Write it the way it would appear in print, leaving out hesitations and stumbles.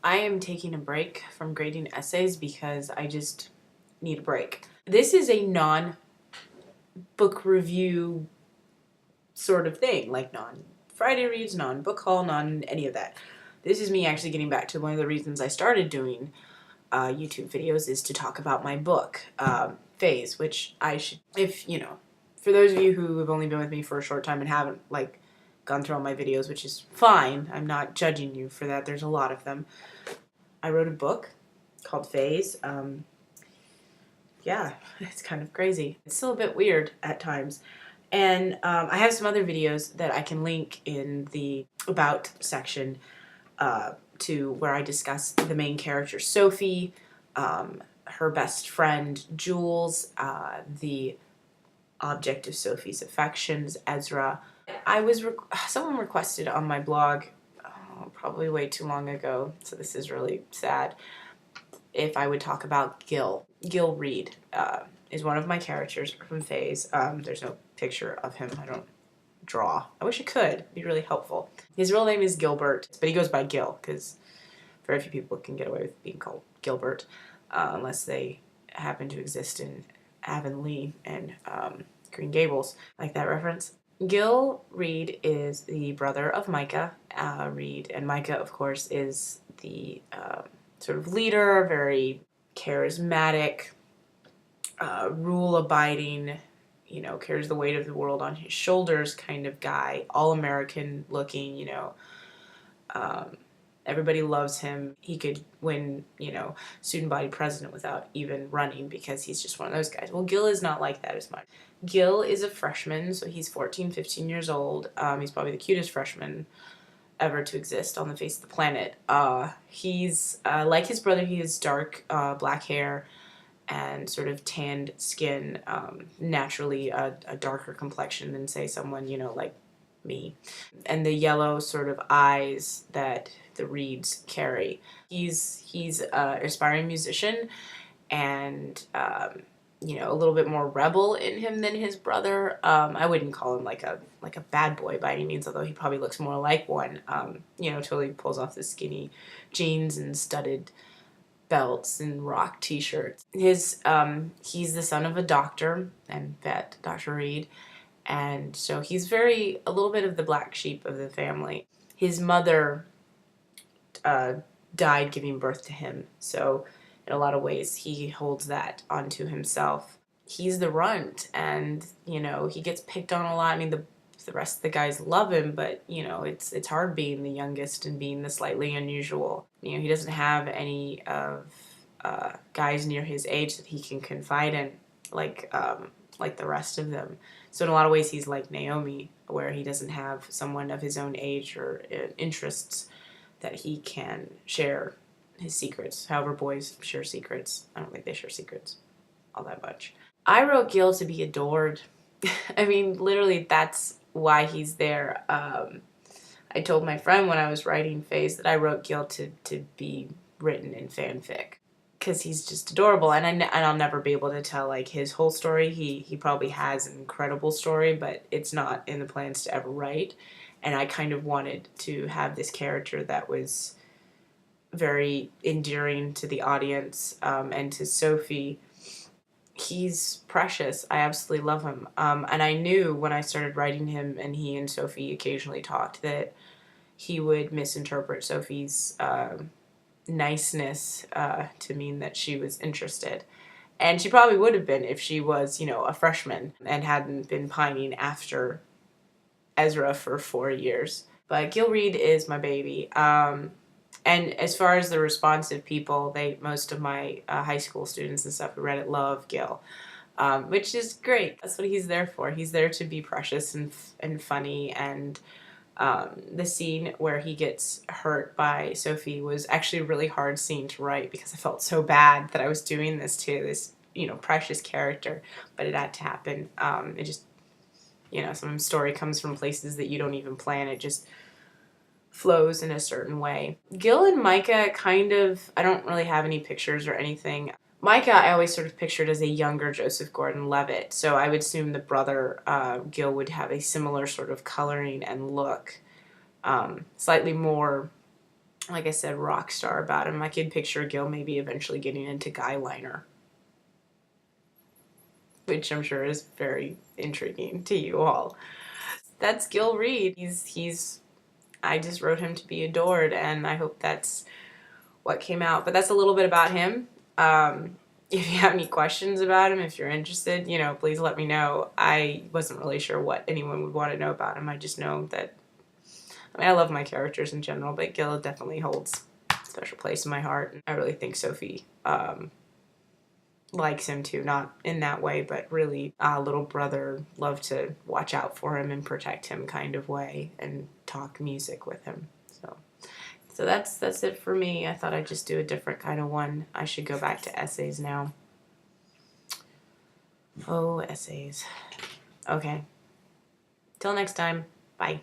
I am taking a break from grading essays because I just need a break. This is a non-book review sort of thing, like non-Friday reads, non-book haul, non-any of that. This is me actually getting back to one of the reasons I started doing YouTube videos is to talk about my book, Phase, which I should, for those of you who have only been with me for a short time and haven't, gone through all my videos, which is fine, I'm not judging you for that, there's a lot of them. I wrote a book called Phase. Yeah, it's kind of crazy. It's still a bit weird at times. And I have some other videos that I can link in the About section to where I discuss the main character, Sophie, her best friend, Jules, the object of Sophie's affections, Ezra. Someone requested on my blog, probably way too long ago, so this is really sad, if I would talk about Gil. Gil Reade is one of my characters from Phase. There's no picture of him. I don't draw. I wish I could. It'd be really helpful. His real name is Gilbert, but he goes by Gil because very few people can get away with being called Gilbert unless they happen to exist in Avonlea and Green Gables. Like that reference? Gil Reade is the brother of Micah Reade, and Micah, of course, is the sort of leader, very charismatic, rule-abiding, carries the weight of the world on his shoulders kind of guy, all-American looking, everybody loves him. He could win, student body president without even running because he's just one of those guys. Well, Gil is not like that as much. Gil is a freshman, so he's 14, 15 years old. He's probably the cutest freshman ever to exist on the face of the planet. He's like his brother. He has dark black hair and sort of tanned skin, naturally a darker complexion than, say, someone, like me. And the yellow sort of eyes that the Reeds carry. He's an aspiring musician and, a little bit more rebel in him than his brother. I wouldn't call him like a bad boy by any means, although he probably looks more like one. Totally pulls off the skinny jeans and studded belts and rock t-shirts. He's the son of a doctor and vet, Dr. Reade, and so he's a little bit of the black sheep of the family. His mother died giving birth to him, so in a lot of ways he holds that onto himself. He's the runt, and he gets picked on a lot. I mean, the rest of the guys love him, but it's hard being the youngest and being the slightly unusual. He doesn't have any of guys near his age that he can confide in like the rest of them. So in a lot of ways he's like Naomi, where he doesn't have someone of his own age or interests that he can share his secrets. However, boys share secrets. I don't think they share secrets all that much. I wrote Gil to be adored. I mean, literally, that's why he's there. I told my friend when I was writing Phase that I wrote Gil to be written in fanfic because he's just adorable, and I'll never be able to tell like his whole story. He probably has an incredible story, but it's not in the plans to ever write. And I kind of wanted to have this character that was very endearing to the audience and to Sophie. He's precious. I absolutely love him. And I knew when I started writing him and he and Sophie occasionally talked that he would misinterpret Sophie's niceness to mean that she was interested. And she probably would have been if she was, a freshman and hadn't been pining after Ezra for 4 years. But Gil Reade is my baby. And as far as the responsive people, most of my high school students and stuff who read it love Gil, which is great. That's what he's there for. He's there to be precious and funny. And the scene where he gets hurt by Sophie was actually a really hard scene to write because I felt so bad that I was doing this to this, precious character. But it had to happen. It just, sometimes story comes from places that you don't even plan. It just flows in a certain way. Gil and Micah I don't really have any pictures or anything. Micah I always sort of pictured as a younger Joseph Gordon-Levitt, so I would assume the brother Gil would have a similar sort of coloring and look. Slightly more like I said, rock star about him. I could picture Gil maybe eventually getting into guy liner, which I'm sure is very intriguing to you all. That's Gil Reade. I just wrote him to be adored, and I hope that's what came out. But that's a little bit about him. If you have any questions about him, if you're interested, you know, please let me know. I wasn't really sure what anyone would want to know about him. I just know that, I mean, I love my characters in general, but Gil definitely holds a special place in my heart. I really think Sophie likes him too, not in that way, but really little brother, love to watch out for him and protect him kind of way, and talk music with him. So that's it for me. I thought I'd just do a different kind of one. I should go back to essays now. Oh, essays. Okay. Till next time. Bye.